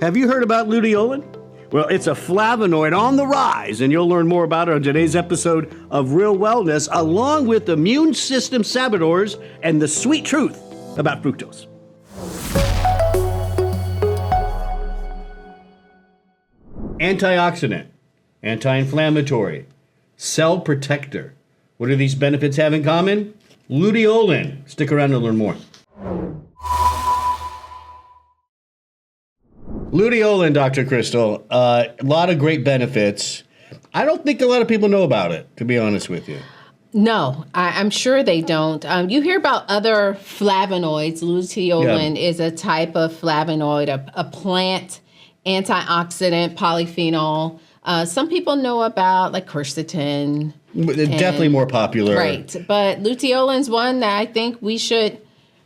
Have you heard about luteolin? Well, it's a flavonoid on the rise, and you'll learn more about it on today's episode of Real Wellness, along with immune system saboteurs and the sweet truth about fructose. Antioxidant, anti-inflammatory, cell protector. What do these benefits have in common? Luteolin. Stick around to learn more. Luteolin, Dr. Crystal, a lot of great benefits. I don't think a lot of people know about it, to be honest with you. No, I'm sure they don't. You hear about other flavonoids. Luteolin is a type of flavonoid, a plant antioxidant polyphenol. Some people know about like quercetin. Definitely more popular. Right, but luteolin's one that I think we should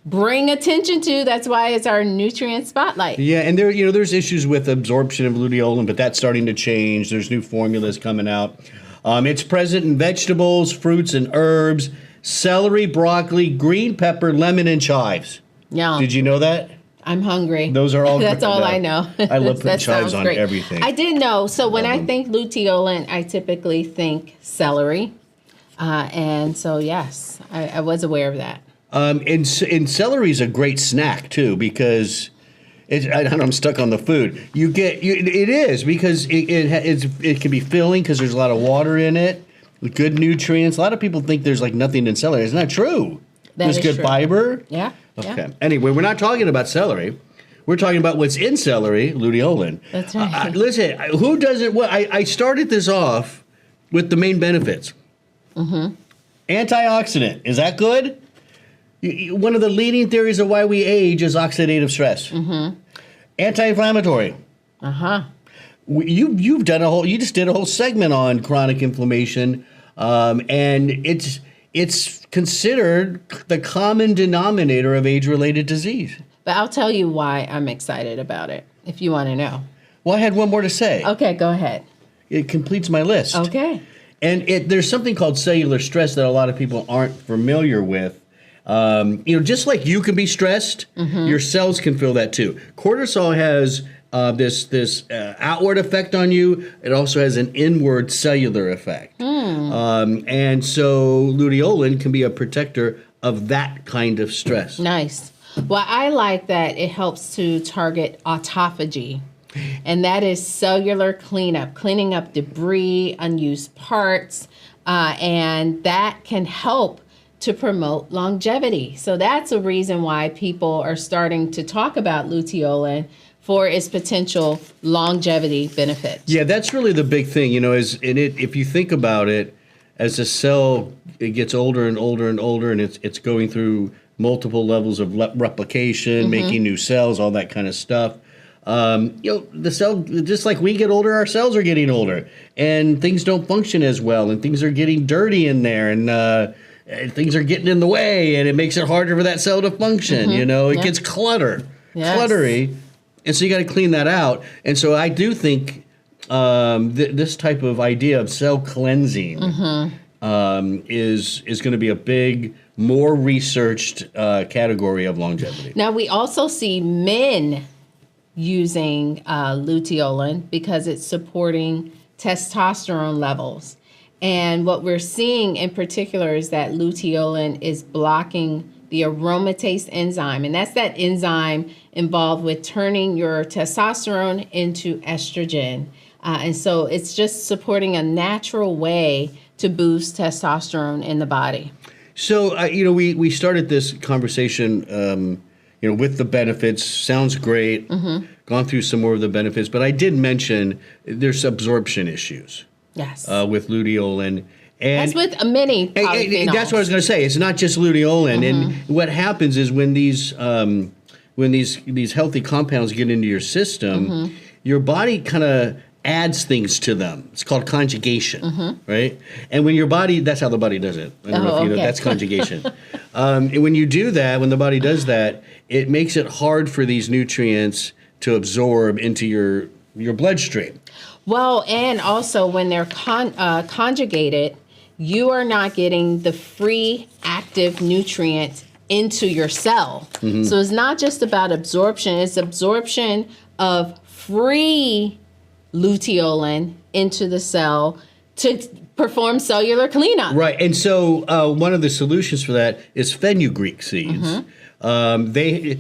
bring attention to. That's why it's our nutrient spotlight. Yeah, and there's issues with absorption of luteolin, but that's starting to change. There's new formulas coming out. It's present in vegetables, fruits, and herbs, celery, broccoli, green pepper, lemon, and chives. Yeah. Did you know that? I'm hungry. Those are all That's all I know. I love putting chives on great. everything. I didn't know. So when I think luteolin, I typically think celery. And so, yes, I was aware of that. And celery is a great snack too, because I'm stuck on the food. It is because it can be filling because there's a lot of water in it, with good nutrients. A lot of people think there's like nothing in celery. It's not true. There's good fiber. Yeah. Okay. Yeah. Anyway, we're not talking about celery. We're talking about what's in celery, luteolin. That's right. Listen, who doesn't? Well, I started this off with the main benefits. Mm-hmm. Antioxidant. Is that good? One of the leading theories of why we age is oxidative stress. Mm-hmm. Anti-inflammatory. Uh-huh. You just did a whole segment on chronic inflammation, and it's considered the common denominator of age-related disease. But I'll tell you why I'm excited about it, if you want to know. Well, I had one more to say. Okay, go ahead. It completes my list. Okay. And there's something called cellular stress that a lot of people aren't familiar with. Just like you can be stressed, your cells can feel that too. Cortisol has this outward effect on you. It also has an inward cellular effect. And so luteolin can be a protector of that kind of stress. Nice. Well, I like that it helps to target autophagy. And that is cellular cleanup, cleaning up debris, unused parts, and that can help to promote longevity. So that's a reason why people are starting to talk about luteolin for its potential longevity benefits. Yeah, that's really the big thing, if you think about it, as a cell, it gets older and older and older, and it's going through multiple levels of replication, making new cells, all that kind of stuff. The cell, just like we get older, our cells are getting older, and things don't function as well, and things are getting dirty in there, and things are getting in the way, and it makes it harder for that cell to function. It gets cluttery, and so you got to clean that out. And so I do think this type of idea of cell cleansing is going to be a big, more researched category of longevity. Now we also see men using luteolin because it's supporting testosterone levels. And what we're seeing in particular is that luteolin is blocking the aromatase enzyme. And that's that enzyme involved with turning your testosterone into estrogen. And so it's just supporting a natural way to boost testosterone in the body. So, we started this conversation with the benefits. Sounds great. Gone through some more of the benefits, but I did mention there's absorption issues. Yes. With luteolin. And that's with many polyphenols. That's what I was going to say. It's not just luteolin. And what happens is when these healthy compounds get into your system, your body kind of adds things to them. It's called conjugation, right? And when your body, that's how the body does it. I don't know if you know, that's conjugation. And when you do that, when the body does that, it makes it hard for these nutrients to absorb into your bloodstream. Well, and also when they're conjugated, you are not getting the free active nutrient into your cell. So it's not just about absorption, it's absorption of free luteolin into the cell to perform cellular cleanup. Right, and so one of the solutions for that is fenugreek seeds. To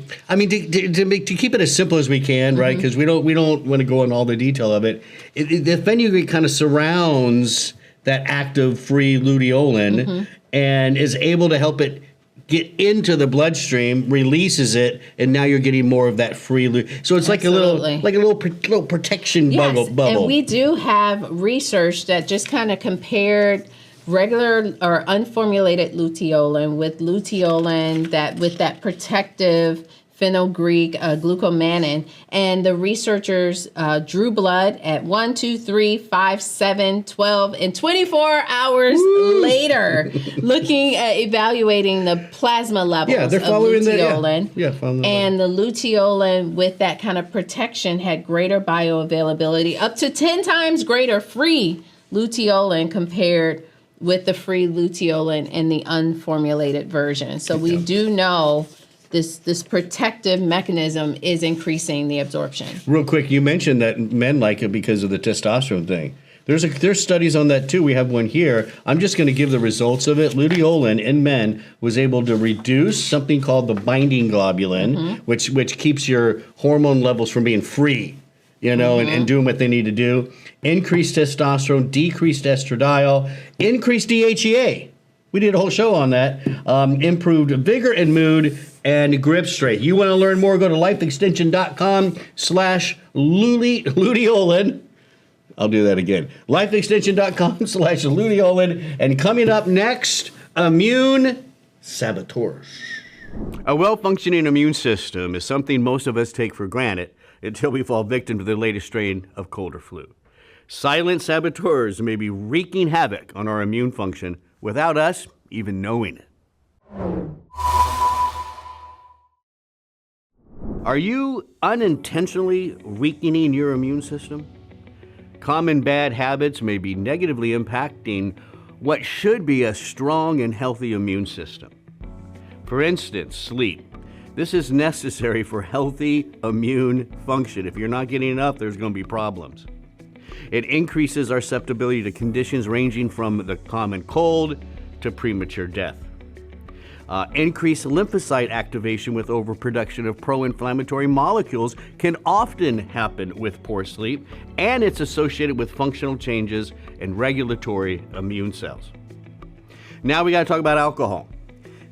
keep it as simple as we can, right? Because we don't want to go into all the detail of it. The fenugreek kind of surrounds that active free luteolin and is able to help it get into the bloodstream, releases it, and now you're getting more of that free. So it's like a little protection bubble. And we do have research that just kind of compared regular or unformulated luteolin with luteolin with that protective fenugreek glucomannan, and the researchers drew blood at 1, 2, 3, 5, 7, 12, and 24 hours later, looking at evaluating the plasma levels they're following of luteolin. And the luteolin with that kind of protection had greater bioavailability, up to 10 times greater free luteolin compared with the free luteolin in the unformulated version. So we do know this protective mechanism is increasing the absorption. Real quick, you mentioned that men like it because of the testosterone thing. There's studies on that too. We have one here. I'm just going to give the results of it. Luteolin in men was able to reduce something called the binding globulin, which keeps your hormone levels from being free, and doing what they need to do. Increased testosterone, decreased estradiol, increased DHEA. We did a whole show on that. Improved vigor and mood and grip strength. You want to learn more, go to lifeextension.com/luteolin. I'll do that again. lifeextension.com/luteolin. And coming up next, immune saboteurs. A well-functioning immune system is something most of us take for granted until we fall victim to the latest strain of cold or flu. Silent saboteurs may be wreaking havoc on our immune function without us even knowing it. Are you unintentionally weakening your immune system? Common bad habits may be negatively impacting what should be a strong and healthy immune system. For instance, sleep. This is necessary for healthy immune function. If you're not getting enough, there's going to be problems. It increases our susceptibility to conditions ranging from the common cold to premature death. Increased lymphocyte activation with overproduction of pro-inflammatory molecules can often happen with poor sleep, and it's associated with functional changes in regulatory immune cells. Now we got to talk about alcohol.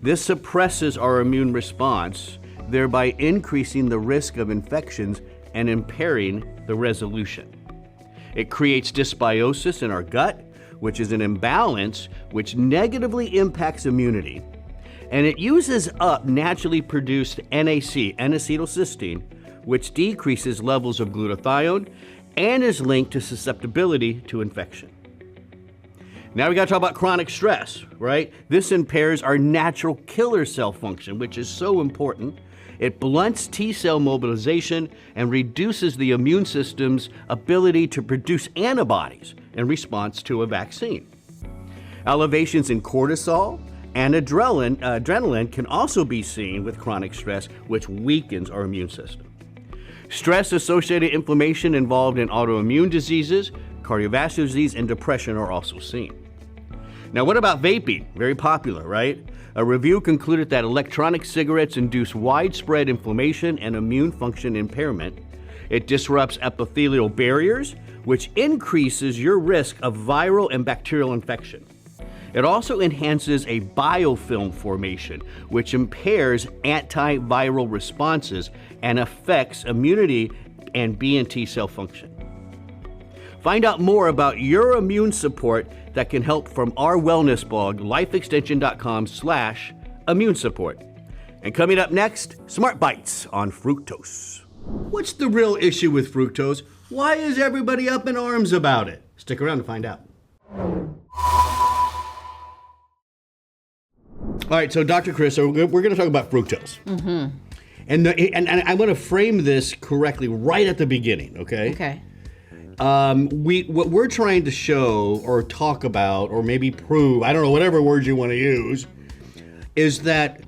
This suppresses our immune response, thereby increasing the risk of infections and impairing the resolution. It creates dysbiosis in our gut, which is an imbalance which negatively impacts immunity. And it uses up naturally produced NAC, N-acetylcysteine, which decreases levels of glutathione and is linked to susceptibility to infection. Now we got to talk about chronic stress, right? This impairs our natural killer cell function, which is so important. It blunts T cell mobilization and reduces the immune system's ability to produce antibodies in response to a vaccine. Elevations in cortisol and adrenaline can also be seen with chronic stress, which weakens our immune system. Stress-associated inflammation involved in autoimmune diseases, cardiovascular disease, and depression are also seen. Now, what about vaping? Very popular, right? A review concluded that electronic cigarettes induce widespread inflammation and immune function impairment. It disrupts epithelial barriers, which increases your risk of viral and bacterial infection. It also enhances a biofilm formation, which impairs antiviral responses and affects immunity and B and T cell function. Find out more about your immune support that can help from our wellness blog, lifeextension.com/immune support. And coming up next, Smart Bites on fructose. What's the real issue with fructose? Why is everybody up in arms about it? Stick around to find out. All right, so Dr. Chris, so we're going to talk about fructose. And I want to frame this correctly right at the beginning, okay? Okay. What we're trying to show or talk about or maybe prove, I don't know, whatever words you want to use, is that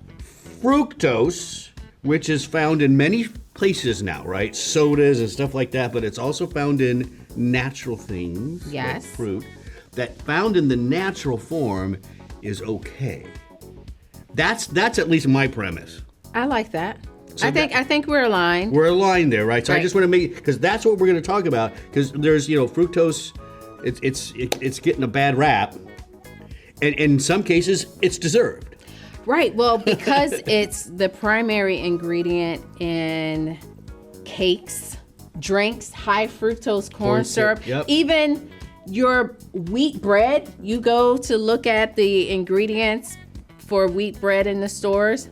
fructose, which is found in many places now, right? Sodas and stuff like that, but it's also found in natural things, Yes. like fruit, that found in the natural form is okay. That's at least my premise. I like that. So I think we're aligned. We're aligned there, right? So I Right. just want to make, because that's what we're going to talk about. Because there's, fructose, it's getting a bad rap, and in some cases, it's deserved. Right. Well, because it's the primary ingredient in cakes, drinks, high fructose corn syrup, yep. even your wheat bread. You go to look at the ingredients for wheat bread in the stores.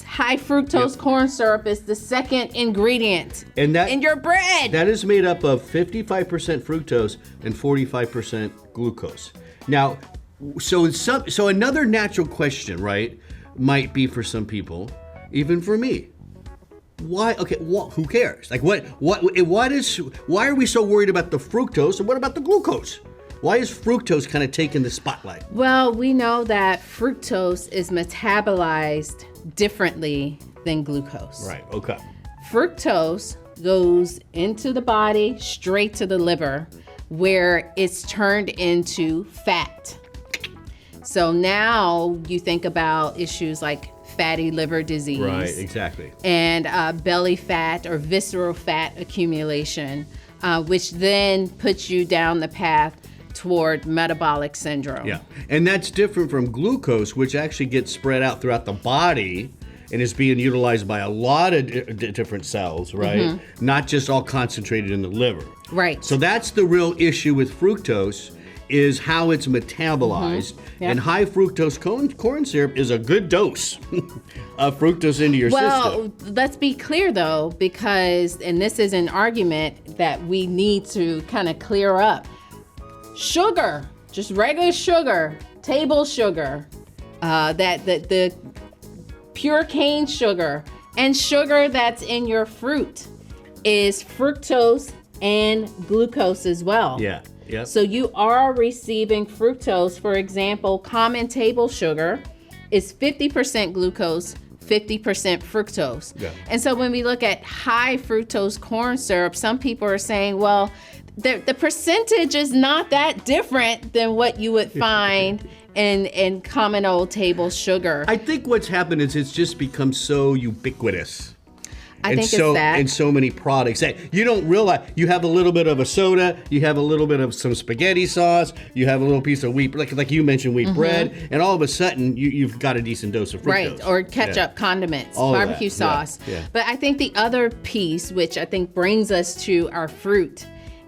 High fructose Yep. corn syrup is the second ingredient And that in your bread. that is made up of 55% fructose and 45% glucose. Now, so another natural question, right, might be for some people, even for me. Why? Okay, who cares? Like, why are we so worried about the fructose, and what about the glucose? Why is fructose kind of taking the spotlight? Well, we know that fructose is metabolized differently than glucose. Right. Okay. Fructose goes into the body straight to the liver, where it's turned into fat. So now you think about issues like fatty liver disease. Right. Exactly. And belly fat or visceral fat accumulation, which then puts you down the path toward metabolic syndrome. Yeah, and that's different from glucose, which actually gets spread out throughout the body and is being utilized by a lot of different cells, right? Mm-hmm. Not just all concentrated in the liver. Right. So that's the real issue with fructose, is how it's metabolized. Yep. And high fructose corn syrup is a good dose of fructose into your Well, system. let's be clear though, because, and this is an argument that we need to kind of clear up. Sugar, just regular sugar, table sugar, the pure cane sugar, and sugar that's in your fruit is fructose and glucose as well. Yeah. Yep. So you are receiving fructose. For example, common table sugar is 50% glucose, 50% fructose. Yeah. And so when we look at high fructose corn syrup, some people are saying, well, the percentage is not that different than what you would find in common old table sugar. I think what's happened is it's just become so ubiquitous. I think it's that. In so many products that you don't realize. You have a little bit of a soda, you have a little bit of some spaghetti sauce, you have a little piece of wheat, like you mentioned, wheat bread, and all of a sudden you've got a decent dose of fructose. Right, or ketchup, condiments, All of that. barbecue sauce. Yeah. But I think the other piece, which I think brings us to our fruit,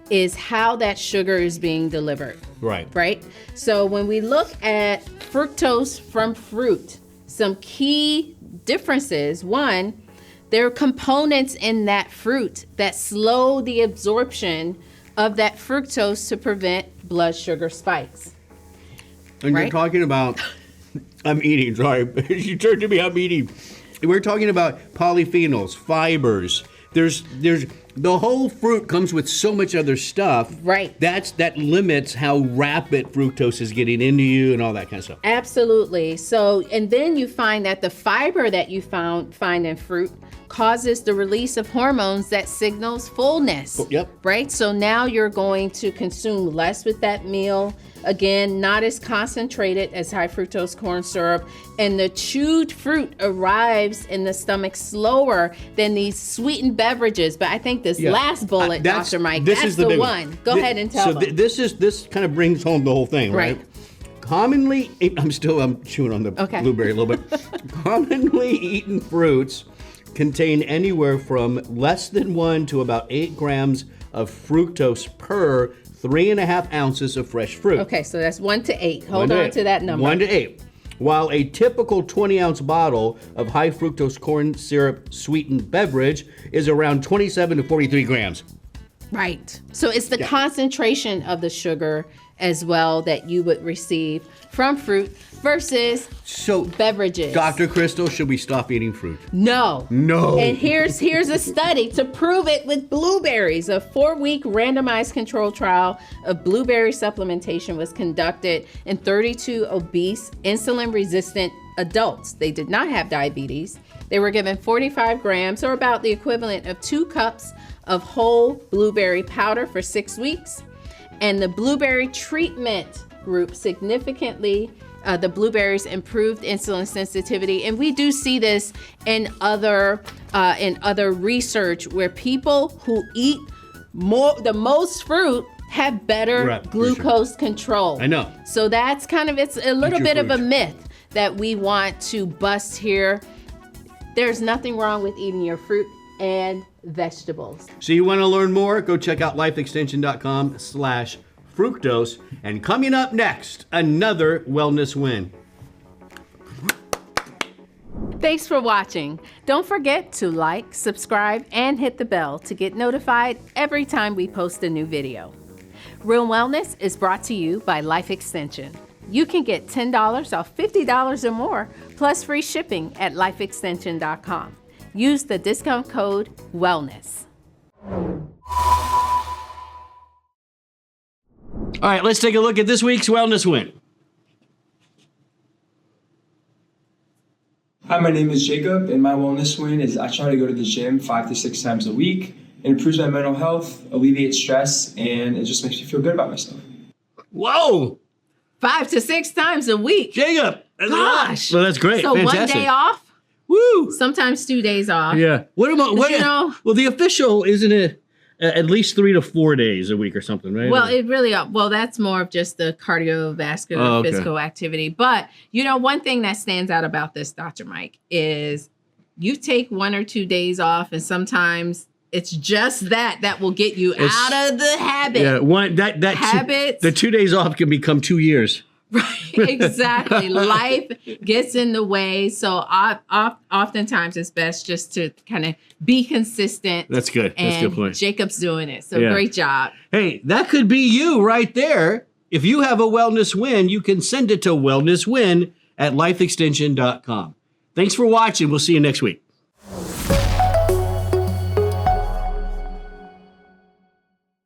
is how that sugar is being delivered. Right. Right? So when we look at fructose from fruit, some key differences. One, there are components in that fruit that slow the absorption of that fructose to prevent blood sugar spikes. And Right? you're talking about, I'm eating, sorry. You turned to me, I'm eating. We're talking about polyphenols, fibers. There's the whole fruit comes with so much other stuff. Right. That limits how rapid fructose is getting into you and all that kind of stuff. Absolutely. So, and then you find that the fiber that you find in fruit causes the release of hormones that signals fullness. Yep. Right? So now you're going to consume less with that meal. Again, not as concentrated as high fructose corn syrup. And the chewed fruit arrives in the stomach slower than these sweetened beverages. But I think this last bullet, Dr. Mike, that's the big one. Go ahead and tell them. This kind of brings home the whole thing, right? Commonly, I'm chewing on the blueberry a little bit. Commonly eaten fruits contain anywhere from less than 1 to about 8 grams of fructose per 3.5 ounces of fresh fruit. Okay, so that's 1 to 8. Hold on to that number. 1 to 8. While a typical 20-ounce bottle of high fructose corn syrup sweetened beverage is around 27 to 43 grams. Right. So it's the concentration of the sugar as well that you would receive from fruit versus beverages. Dr. Crystal, should we stop eating fruit? No. No. And here's a study to prove it with blueberries. A 4-week randomized control trial of blueberry supplementation was conducted in 32 obese, insulin-resistant adults. They did not have diabetes. They were given 45 grams, or about the equivalent of 2 cups of whole blueberry powder for 6 weeks. And the blueberry treatment group significantly, the blueberries improved insulin sensitivity. And we do see this in other research where people who eat the most fruit have better glucose control. I know. So that's it's a little bit of a myth that we want to bust here. There's nothing wrong with eating your fruit and vegetables. So you want to learn more? Go check out lifeextension.com/fructose. And coming up next, another wellness win. Thanks for watching. Don't forget to like, subscribe, and hit the bell to get notified every time we post a new video. Real Wellness is brought to you by Life Extension. You can get $10 off $50 or more, plus free shipping at lifeextension.com. Use the discount code WELLNESS. All right, let's take a look at this week's wellness win. Hi, my name is Jacob, and my wellness win is I try to go to the gym 5 to 6 times a week. It improves my mental health, alleviates stress, and it just makes me feel good about myself. Whoa! 5 to 6 times a week. Jacob! That's Gosh! Well, that's great. So Fantastic. 1 day off? Woo! Sometimes 2 days off. Yeah. What about well, the official, isn't it at least 3 to 4 days a week or something, right? Well, that's more of just the cardiovascular physical activity. But, one thing that stands out about this, Dr. Mike, is you take 1 or 2 days off, and sometimes it's just that will get you out of the habit. Yeah, habits. The 2 days off can become 2 years. Right, exactly. Life gets in the way. So oftentimes it's best just to kind of be consistent. That's good. That's a good point. Jacob's doing it. So great job. Hey, that could be you right there. If you have a wellness win, you can send it to wellnesswin@lifeextension.com. Thanks for watching. We'll see you next week.